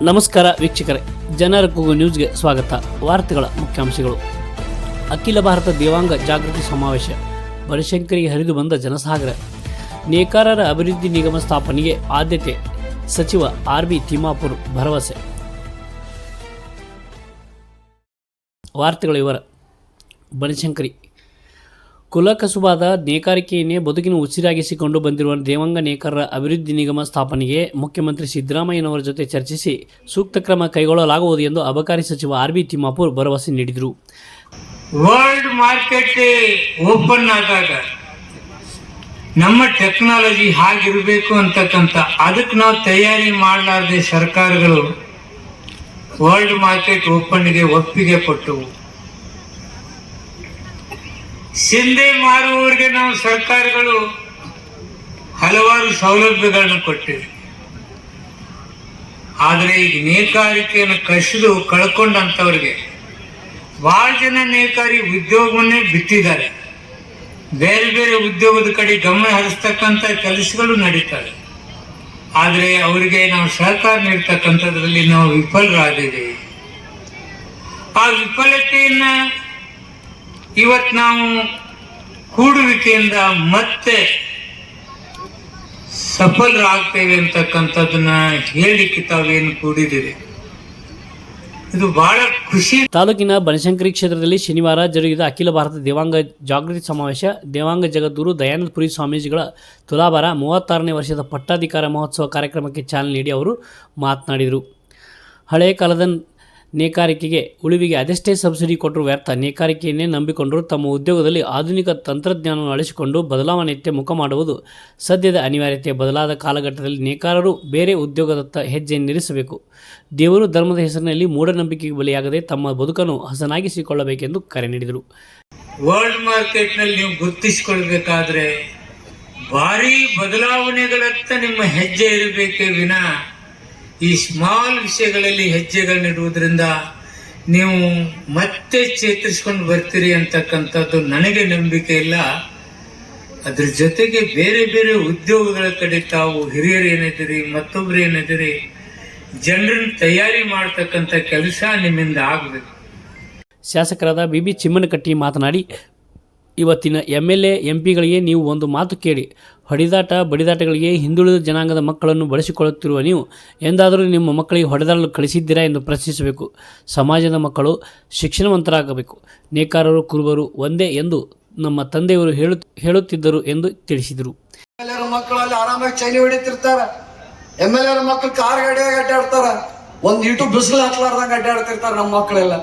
ನಮಸ್ಕಾರ ವೀಕ್ಷಕರೇ, ಜನರ ಕೂಗು ನ್ಯೂಸ್ಗೆ ಸ್ವಾಗತ. ವಾರ್ತೆಗಳ ಮುಖ್ಯಾಂಶಗಳು. ಅಖಿಲ ಭಾರತ ದೇವಾಂಗ ಜಾಗೃತಿ ಸಮಾವೇಶ, ಬನಶಂಕರಿಗೆ ಹರಿದು ಬಂದ ಜನಸಾಗರ, ನೇಕಾರರ ಅಭಿವೃದ್ಧಿ ನಿಗಮ ಸ್ಥಾಪನೆಗೆ ಆದ್ಯತೆ, ಸಚಿವ ಆರ್.ಬಿ. ತಿಮ್ಮಾಪುರ್ ಭರವಸೆ. ವಾರ್ತೆಗಳ ವಿವರ. ಬನಶಂಕರಿ ಕುಲಕಸುಬಾದ ನೇಕಾರಿಕೆಯನ್ನೇ ಬದುಕಿನ ಉಸಿರಾಗಿಸಿಕೊಂಡು ಬಂದಿರುವ ದೇವಾಂಗ ನೇಕಾರರ ಅಭಿವೃದ್ಧಿ ನಿಗಮ ಸ್ಥಾಪನೆಗೆ ಮುಖ್ಯಮಂತ್ರಿ ಸಿದ್ದರಾಮಯ್ಯನವರ ಜೊತೆ ಚರ್ಚಿಸಿ ಸೂಕ್ತ ಕ್ರಮ ಕೈಗೊಳ್ಳಲಾಗುವುದು ಎಂದು ಅಬಕಾರಿ ಸಚಿವ ಆರ್.ಬಿ. ತಿಮ್ಮಾಪುರ್ ಭರವಸೆ ನೀಡಿದರು. ವರ್ಲ್ಡ್ ಮಾರ್ಕೆಟ್ ಓಪನ್ ಆದಾಗ ನಮ್ಮ ಟೆಕ್ನಾಲಜಿ ಹಾಗಿರಬೇಕು ಅಂತಕ್ಕಂಥ ಅದಕ್ಕೆ ನಾವು ತಯಾರಿ ಮಾಡಲಾರದೆ ಸರ್ಕಾರಗಳು ವರ್ಲ್ಡ್ ಮಾರ್ಕೆಟ್ ಓಪನ್ಗೆ ಒಪ್ಪಿಗೆ ಕೊಟ್ಟವು. ಸಿಂಧೆ ಮಾರುವವರಿಗೆ ನಾವು ಸರ್ಕಾರಗಳು ಹಲವಾರು ಸೌಲಭ್ಯಗಳನ್ನು ಕೊಟ್ಟಿವೆ. ಆದರೆ ಈಗ ನೇಕಾರಿಕೆಯನ್ನು ಕಸಿದು ಕಳ್ಕೊಂಡಂಥವ್ರಿಗೆ ಬಹಳ ಜನ ನೇಕಾರಿ ಉದ್ಯೋಗವನ್ನೇ ಬಿಟ್ಟಿದ್ದಾರೆ. ಬೇರೆ ಬೇರೆ ಉದ್ಯೋಗದ ಕಡೆ ಗಮನ ಹರಿಸ್ತಕ್ಕಂಥ ಕೆಲಸಗಳು ನಡೀತವೆ. ಆದರೆ ಅವರಿಗೆ ನಾವು ಸಹಕಾರ ನೀಡ್ತಕ್ಕಂಥದ್ರಲ್ಲಿ ನಾವು ವಿಫಲರಾಗಿದ್ದೇವೆ. ಆ ವಿಫಲತೆಯನ್ನ ಇವತ್ತು ನಾವು ಕೂಡುವಿಕೆಯಿಂದ ಮತ್ತೆ ಸಫಲರಾಗ್ತೇವೆ ಅಂತಕ್ಕಂಥದ್ದನ್ನ ಹೇಳಿಕ್ಕೆ ತಾವೇನು ಕೂಡಿದ್ದೀರಿ, ಇದು ಬಹಳ ಖುಷಿ. ತಾಲೂಕಿನ ಬನಶಂಕರಿ ಕ್ಷೇತ್ರದಲ್ಲಿ ಶನಿವಾರ ಜರುಗಿದ ಅಖಿಲ ಭಾರತ ದೇವಾಂಗ ಜಾಗೃತಿ ಸಮಾವೇಶ, ದೇವಾಂಗ ಜಗದ್ಗುರು ದಯಾನಂದ ಪುರಿ ಸ್ವಾಮೀಜಿಗಳ ತುಲಾಭಾರ 36ನೇ ವರ್ಷದ ಪಟ್ಟಾಧಿಕಾರ ಮಹೋತ್ಸವ ಕಾರ್ಯಕ್ರಮಕ್ಕೆ ಚಾಲನೆ ನೀಡಿ ಅವರು ಮಾತನಾಡಿದರು. ಹಳೆಯ ಕಾಲದ ನೇಕಾರಿಕೆಗೆ ಉಳಿವಿಗೆ ಅದೆಷ್ಟೇ ಸಬ್ಸಿಡಿ ಕೊಟ್ಟರು ವ್ಯರ್ಥ. ನೇಕಾರಿಕೆಯನ್ನೇ ನಂಬಿಕೊಂಡರು ತಮ್ಮ ಉದ್ಯೋಗದಲ್ಲಿ ಆಧುನಿಕ ತಂತ್ರಜ್ಞಾನವನ್ನು ಅಳಿಸಿಕೊಂಡು ಬದಲಾವಣೆಯತ್ತ ಮುಖ ಮಾಡುವುದು ಸದ್ಯದ ಅನಿವಾರ್ಯತೆ. ಬದಲಾದ ಕಾಲಘಟ್ಟದಲ್ಲಿ ನೇಕಾರರು ಬೇರೆ ಉದ್ಯೋಗದತ್ತ ಹೆಜ್ಜೆಯನ್ನಿರಿಸಬೇಕು. ದೇವರು ಧರ್ಮದ ಹೆಸರಿನಲ್ಲಿ ಮೂಢನಂಬಿಕೆಗೆ ಬಲಿಯಾಗದೆ ತಮ್ಮ ಬದುಕನ್ನು ಹಸನಾಗಿಸಿಕೊಳ್ಳಬೇಕೆಂದು ಕರೆ ನೀಡಿದರು. ವರ್ಲ್ಡ್ ಮಾರ್ಕೆಟ್ನಲ್ಲಿ ನೀವು ಗುರುತಿಸಿಕೊಳ್ಬೇಕಾದ್ರೆ ಭಾರಿ ಬದಲಾವಣೆಗಳತ್ತ ನಿಮ್ಮ ಹೆಜ್ಜೆ ಇರಬೇಕೇ ವಿನ ಈ ಸ್ಮಾಲ್ ವಿಷಯಗಳಲ್ಲಿ ಹೆಜ್ಜೆಗಳನ್ನಿಡುವುದರಿಂದ ನೀವು ಮತ್ತೆ ಚೇತರಿಸ್ಕೊಂಡು ಬರ್ತೀರಿ ಅಂತಕ್ಕಂಥದ್ದು ನನಗೆ ನಂಬಿಕೆ ಇಲ್ಲ. ಅದ್ರ ಜೊತೆಗೆ ಬೇರೆ ಬೇರೆ ಉದ್ಯೋಗಗಳ ಕಡೆ ತಾವು ಹಿರಿಯರು ಏನಿದ್ದೀರಿ, ಮತ್ತೊಬ್ರು ಏನಿದ್ದೀರಿ, ಜನರನ್ನು ತಯಾರಿ ಮಾಡ್ತಕ್ಕಂಥ ಕೆಲಸ ನಿಮ್ಮಿಂದ ಆಗಬೇಕು. ಶಾಸಕರಾದ ಬಿ.ಬಿ. ಚಿಮ್ಮನಕಟ್ಟಿ ಮಾತನಾಡಿ, ಇವತ್ತಿನ MLA MP ಗಳಿಗೆ ನೀವು ಒಂದು ಮಾತು ಕೇಳಿ. ಹೊಡೆದಾಟ ಬಡಿದಾಟಗಳಿಗೆ ಹಿಂದುಳಿದ ಜನಾಂಗದ ಮಕ್ಕಳನ್ನು ಬಳಸಿಕೊಳ್ಳುತ್ತಿರುವ ನೀವು ಎಂದಾದರೂ ನಿಮ್ಮ ಮಕ್ಕಳಿಗೆ ಹೊಡೆದಾಡಲು ಕಳಿಸಿದ್ದೀರಾ ಎಂದು ಪ್ರಶ್ನಿಸಬೇಕು. ಸಮಾಜದ ಮಕ್ಕಳು ಶಿಕ್ಷಣವಂತರಾಗಬೇಕು. ನೇಕಾರರು ಕುರುಬರು ಒಂದೇ ಎಂದು ನಮ್ಮ ತಂದೆಯವರು ಹೇಳುತ್ತಿದ್ದರು ಎಂದು ತಿಳಿಸಿದರು. ಮಕ್ಕಳಲ್ಲಿ ಆರಾಮಾಗಿ ಚೈನಿ ಹೊಡಿತಿರ್ತಾರ. MLA ಮಕ್ಕಳು ಕಾರ್ ಗಾಡಿಯಾಗ ಅಡ್ಡಾಡ್ತಾರ. ಒಂದು ಇಟು ಬಿಸಿಲು ಹಾಕ್ಲಾರ್ದಂಗ ಅಡ್ಡಾಡ್ತಿರ್ತಾರ. ನಮ್ಮ ಮಕ್ಕಳೆಲ್ಲ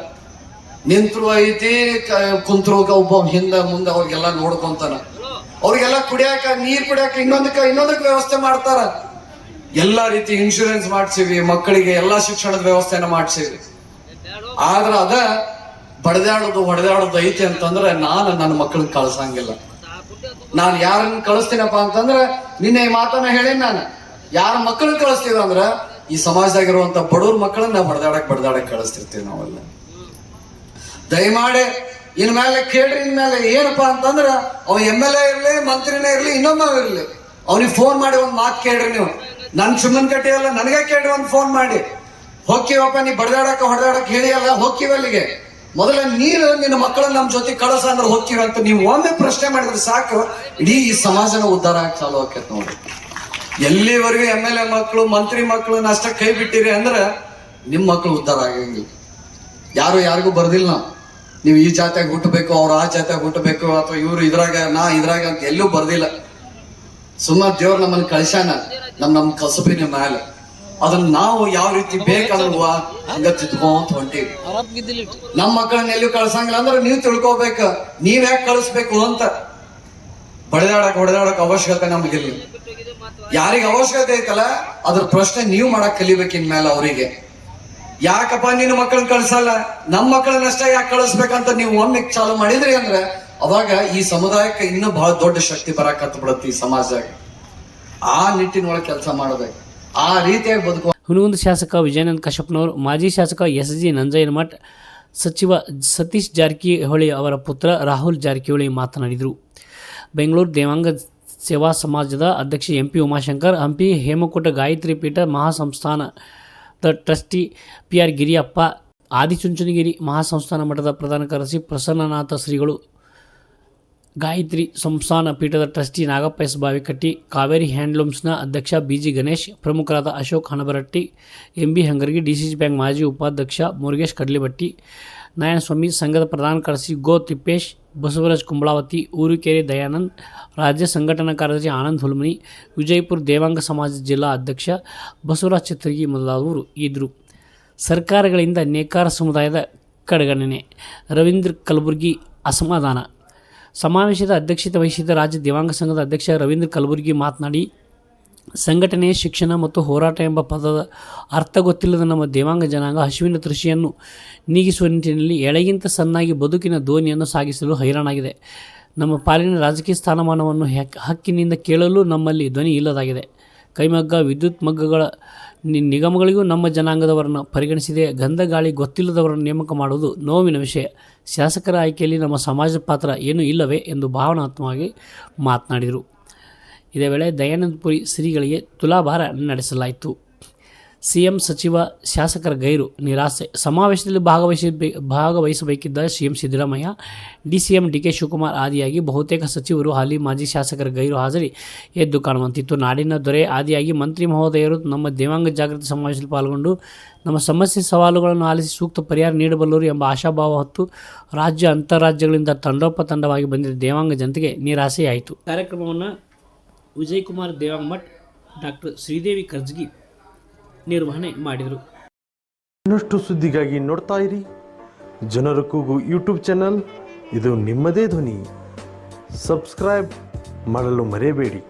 ನಿಂತರು ಐತಿ, ಕುಂತ್ರು ಒಬ್ಬ ಹಿಂದೆ ಮುಂದೆ ಅವ್ರಿಗೆಲ್ಲ ನೋಡ್ಕೊಂತಾನ. ಅವ್ರಿಗೆಲ್ಲ ಕುಡಿಯಾಕ ನೀರ್ ಕುಡಿಯಾಕ ಇನ್ನೊಂದಕ್ಕೆ ವ್ಯವಸ್ಥೆ ಮಾಡ್ತಾರ. ಎಲ್ಲಾ ರೀತಿ ಇನ್ಶೂರೆನ್ಸ್ ಮಾಡ್ಸೀವಿ, ಮಕ್ಕಳಿಗೆ ಎಲ್ಲಾ ಶಿಕ್ಷಣದ ವ್ಯವಸ್ಥೆನ ಮಾಡ್ಸೀವಿ. ಆದ್ರ ಅದ ಹೊಡೆದಾಡೋದು ಐತಿ ಅಂತಂದ್ರೆ ನಾನು ನನ್ನ ಮಕ್ಕಳನ್ನ ಕಳ್ಸಂಗಿಲ್ಲ. ನಾನು ಯಾರನ್ನ ಕಳಿಸ್ತೀನಪ್ಪ ಅಂತಂದ್ರೆ ನಿನ್ನೆ ಈ ಮಾತನ್ನ ಹೇಳೇನ್. ನಾನು ಯಾರ ಮಕ್ಕಳನ್ನ ಕಳಿಸ್ತೀವಿ ಅಂದ್ರ ಈ ಸಮಾಜದಾಗಿರುವಂತ ಬಡವ್ರ ಮಕ್ಕಳನ್ನ ಬಡದಾಡಕ್ ಕಳಿಸ್ತಿರ್ತೀವಿ ನಾವೆಲ್ಲ. ದಯಮಾಡಿ ಇನ್ಮೇಲೆ ಕೇಳ್ರಿ. ಇನ್ಮೇಲೆ ಏನಪ್ಪಾ ಅಂತಂದ್ರ ಅವ MLA ಇರ್ಲಿ, ಮಂತ್ರಿನೇ ಇರ್ಲಿ, ಇನ್ನೊಬ್ಬ ಇರ್ಲಿ, ಅವ್ನಿಗೆ ಫೋನ್ ಮಾಡಿ ಒಂದ್ ಮಾತು ಕೇಳ್ರಿ. ನೀವು ನನ್ ಸುಮ್ಮನ್ ಕಟ್ಟಿ ಅಲ್ಲ, ನನಗೆ ಕೇಳ್ರಿ ಒಂದ್ ಫೋನ್ ಮಾಡಿ. ಹೋಗ್ತೀವಪ್ಪ ನೀ ಹೊಡೆದಾಡಕ್ ಹೇಳಿ ಅಲ್ಲ, ಹೋಗ್ತೀವಿ ಅಲ್ಲಿಗೆ. ಮೊದಲ ನೀನು ನಿನ್ನ ಮಕ್ಕಳನ್ನ ನಮ್ ಜೊತೆ ಕಳಸ ಅಂದ್ರೆ ಹೋಗ್ತೀವಿ ಅಂತ ನೀವು ಒಮ್ಮೆ ಪ್ರಶ್ನೆ ಮಾಡಿದ್ರೆ ಸಾಕು, ಇಡೀ ಈ ಸಮಾಜನ ಉದ್ಧಾರ ಆಗಿ ಚಾಲು ಆಕೈತ್ ನೋಡ್ರಿ. ಎಲ್ಲಿವರೆಗೂ MLA ಮಕ್ಕಳು, ಮಂತ್ರಿ ಮಕ್ಕಳನ್ನ ಅಷ್ಟ ಕೈ ಬಿಟ್ಟಿರಿ ಅಂದ್ರೆ ನಿಮ್ ಮಕ್ಕಳು ಉದ್ಧಾರ ಆಗಂಗಿಲ್ಲ. ಯಾರಿಗೂ ಬರ್ದಿಲ್ಲ ನೀವು ಈ ಜಾತಿಯಾಗ ಹುಟ್ಟಬೇಕು, ಅವ್ರು ಆ ಜಾತಿಯಾಗ ಹುಟ್ಟಬೇಕು, ಅಥವಾ ಇವ್ರು ಇದ್ರಾಗ ಅಂತ ಎಲ್ಲೂ ಬರ್ದಿಲ್ಲ. ಸುಮ್ಮನೆ ದೇವ್ರು ನಮ್ಮನ್ನ ಕಳ್ಸ್ಯಾನ ನಮ್ ಕಸಬಿನ ಮ್ಯಾಲೆ. ಅದನ್ನ ನಾವು ಯಾವ ರೀತಿ ಬೇಕಾದ್ರೂ ಹಂಗ ತಿದ್ಕೊಂತ ಹೊಂಟೀವಿ. ನಮ್ಮ ಮಕ್ಕಳನ್ನ ಎಲ್ಲೂ ಕಳ್ಸಂಗಿಲ್ಲ ಅಂದ್ರೆ ನೀವು ತಿಳ್ಕೊಬೇಕ, ನೀವ್ ಯಾಕೆ ಕಳಿಸ್ಬೇಕು ಅಂತ. ಹೊಡೆದಾಡಕ್ ಅವಶ್ಯಕತೆ ನಮಗಿಲ್ಲ. ಯಾರಿಗೆ ಅವಶ್ಯಕತೆ ಐತಲ್ಲ ಅದ್ರ ಪ್ರಶ್ನೆ ನೀವು ಮಾಡಕ್ ಕಲಿಬೇಕು ಇನ್ಮೇಲೆ ಅವರಿಗೆ. ಯಾಕಪ್ಪ ನಿನ್ನ ಮಕ್ಕಳನ್ನ ಕಳ್ಸಲ್ಲ, ನಮ್ಮ ಮಕ್ಕಳನ್ನಷ್ಟೇ ಯಾಕೆ ಕಳಿಸ್ಬೇಕಂತ ನೀವು ಒಮ್ಮೆ ಚಾಲು ಮಾಡಿದ್ರಿ ಅಂದ್ರೆ ಅವಾಗ ಈ ಸಮುದಾಯಕ್ಕೆ ಇನ್ನೂ ಬಹಳ ದೊಡ್ಡ ಶಕ್ತಿ ಬರಾಕತ್ ಬಿಡತ್ತೆ. ಈ ಸಮಾಜದಾಗ ಆ ನಿಟ್ಟಿನೊಳಗೆ ಕೆಲಸ ಮಾಡಬೇಕು, ಆ ರೀತಿಯಾಗಿ ಬದುಕು. ಹುನಗುಂದ ಶಾಸಕ ವಿಜಯಾನಂದ ಕಶ್ಯಪ್ನವರು, ಮಾಜಿ ಶಾಸಕ SG ನಂಜಯ್ಯನಮಠ, ಸಚಿವ ಸತೀಶ್ ಜಾರಕಿಹೊಳಿ ಅವರ ಪುತ್ರ ರಾಹುಲ್ ಜಾರಕಿಹೊಳಿ ಮಾತನಾಡಿದರು. ಬೆಂಗಳೂರು ದೇವಾಂಗ ಸೇವಾ ಸಮಾಜದ ಅಧ್ಯಕ್ಷ MP ಉಮಾಶಂಕರ್, ಹಂಪಿ ಹೇಮಕೂಟ ಗಾಯತ್ರಿ ಪೀಠ ಮಹಾಸಂಸ್ಥಾನ ದ ಟ್ರಸ್ಟಿ PR ಗಿರಿಯಪ್ಪ, ಆದಿಚುಂಚನಗಿರಿ ಮಹಾಸಂಸ್ಥಾನ ಮಠದ ಪ್ರಧಾನ ಕಾರ್ಯದರ್ಶಿ ಪ್ರಸನ್ನನಾಥ ಶ್ರೀಗಳು, ಗಾಯತ್ರಿ ಸಂಸ್ಥಾನ ಪೀಠದ ಟ್ರಸ್ಟಿ ನಾಗಪ್ಪ ಎಸ್ ಬಾವಿಕಟ್ಟಿ, ಕಾವೇರಿ ಹ್ಯಾಂಡ್ಲೂಮ್ಸ್ನ ಅಧ್ಯಕ್ಷ BG ಗಣೇಶ್, ಪ್ರಮುಖರಾದ Ashok Hanabaratti, MB Hangargi, DCC bank ಮಾಜಿ ಉಪಾಧ್ಯಕ್ಷ ಮುರುಗೇಶ್ ಕಡ್ಲಿಬಟ್ಟಿ, ನಾರಾಯಣಸ್ವಾಮಿ, ಸಂಘದ ಪ್ರಧಾನ ಕಾರ್ಯದರ್ಶಿ ಗೋ ತಿಪ್ಪೇಶ್, ಬಸವರಾಜ್ ಕುಂಬಳಾವತಿ, ಊರುಕೆರೆ ದಯಾನಂದ್, ರಾಜ್ಯ ಸಂಘಟನಾ ಕಾರ್ಯದರ್ಶಿ ಆನಂದ್ ಹುಲ್ಮನಿ, ವಿಜಯಪುರ ದೇವಾಂಗ ಸಮಾಜ ಜಿಲ್ಲಾ ಅಧ್ಯಕ್ಷ ಬಸವರಾಜ್ ಚಿತ್ರಗಿ ಮೊದಲಾದವರು ಇದ್ದರು. ಸರ್ಕಾರಗಳಿಂದ ನೇಕಾರ ಸಮುದಾಯದ ಕಡೆಗಣನೆ, ರವೀಂದ್ರ ಕಲಬುರ್ಗಿ ಅಸಮಾಧಾನ. ಸಮಾವೇಶದ ಅಧ್ಯಕ್ಷತೆ ವಹಿಸಿದ ರಾಜ್ಯ ದೇವಾಂಗ ಸಂಘದ ಅಧ್ಯಕ್ಷ ರವೀಂದ್ರ ಕಲಬುರ್ಗಿ ಮಾತನಾಡಿ, ಸಂಘಟನೆ, ಶಿಕ್ಷಣ ಮತ್ತು ಹೋರಾಟ ಎಂಬ ಪದದ ಅರ್ಥ ಗೊತ್ತಿಲ್ಲದ ನಮ್ಮ ದೇವಾಂಗ ಜನಾಂಗ ಹಸಿವಿನ ತೃಷಿಯನ್ನು ನೀಗಿಸುವ ನಿಟ್ಟಿನಲ್ಲಿ ಎಳೆಗಿಂತ ಸಣ್ಣಾಗಿ ಬದುಕಿನ ದೋಣಿಯನ್ನು ಸಾಗಿಸಲು ಹೈರಾಣಾಗಿದೆ. ನಮ್ಮ ಪಾಲಿನ ರಾಜಕೀಯ ಸ್ಥಾನಮಾನವನ್ನು ಹಕ್ಕಿನಿಂದ ಕೇಳಲು ನಮ್ಮಲ್ಲಿ ಧ್ವನಿ ಇಲ್ಲದಾಗಿದೆ. ಕೈಮಗ್ಗ, ವಿದ್ಯುತ್ ಮಗ್ಗಗಳ ನಿಗಮಗಳಿಗೂ ನಮ್ಮ ಜನಾಂಗದವರನ್ನು ಪರಿಗಣಿಸಿದೆ. ಗಂಧ ಗಾಳಿ ಗೊತ್ತಿಲ್ಲದವರನ್ನು ನೇಮಕ ಮಾಡುವುದು ನೋವಿನ ವಿಷಯ. ಶಾಸಕರ ಆಯ್ಕೆಯಲ್ಲಿ ನಮ್ಮ ಸಮಾಜದ ಪಾತ್ರ ಏನೂ ಇಲ್ಲವೇ ಎಂದು ಭಾವನಾತ್ಮಕವಾಗಿ ಮಾತನಾಡಿದರು. ಇದೇ ವೇಳೆ ದಯಾನಂದಪುರಿ ಶ್ರೀಗಳಿಗೆ ತುಲಾಭಾರ ನಡೆಸಲಾಯಿತು. CM ಸಚಿವ ಶಾಸಕರ ಗೈರು, ನಿರಾಸೆ. ಸಮಾವೇಶದಲ್ಲಿ ಭಾಗವಹಿಸಬೇಕಿದ್ದ CM Siddaramaiah, DCM DK Shivakumar ಆದಿಯಾಗಿ ಬಹುತೇಕ ಸಚಿವರು, ಹಾಲಿ ಮಾಜಿ ಶಾಸಕರ ಗೈರು ಹಾಜರಿ ಎದ್ದು ಕಾಣುವಂತಿತ್ತು. ನಾಡಿನ ದೊರೆ ಆದಿಯಾಗಿ ಮಂತ್ರಿ ಮಹೋದಯರು ನಮ್ಮ ದೇವಾಂಗ ಜಾಗೃತಿ ಸಮಾವೇಶದಲ್ಲಿ ಪಾಲ್ಗೊಂಡು ನಮ್ಮ ಸಮಸ್ಯೆ ಸವಾಲುಗಳನ್ನು ಆಲಿಸಿ ಸೂಕ್ತ ಪರಿಹಾರ ನೀಡಬಲ್ಲರು ಎಂಬ ಆಶಾಭಾವ ಹೊತ್ತು ರಾಜ್ಯ ಅಂತಾರಾಜ್ಯಗಳಿಂದ ತಂಡೋಪತಂಡವಾಗಿ ಬಂದಿದ್ದ ದೇವಾಂಗ ಜನತೆಗೆ ನಿರಾಸೆಯಾಯಿತು. ಕಾರ್ಯಕ್ರಮವನ್ನು ವಿಜಯಕುಮಾರ್ ದೇವಾಂಗ ಮಠ್, ಡಾಕ್ಟರ್ ಶ್ರೀದೇವಿ ಕರ್ಜಗಿ ನಿರ್ವಹಣೆ ಮಾಡಿದರು. ಇನ್ನಷ್ಟು ಸುದ್ದಿಗಾಗಿ ನೋಡ್ತಾ ಇರಿ ಜನರ ಕೂಗು ಯೂಟ್ಯೂಬ್ ಚಾನಲ್. ಇದು ನಿಮ್ಮದೇ ಧ್ವನಿ. ಸಬ್ಸ್ಕ್ರೈಬ್ ಮಾಡಲು ಮರೆಯಬೇಡಿ.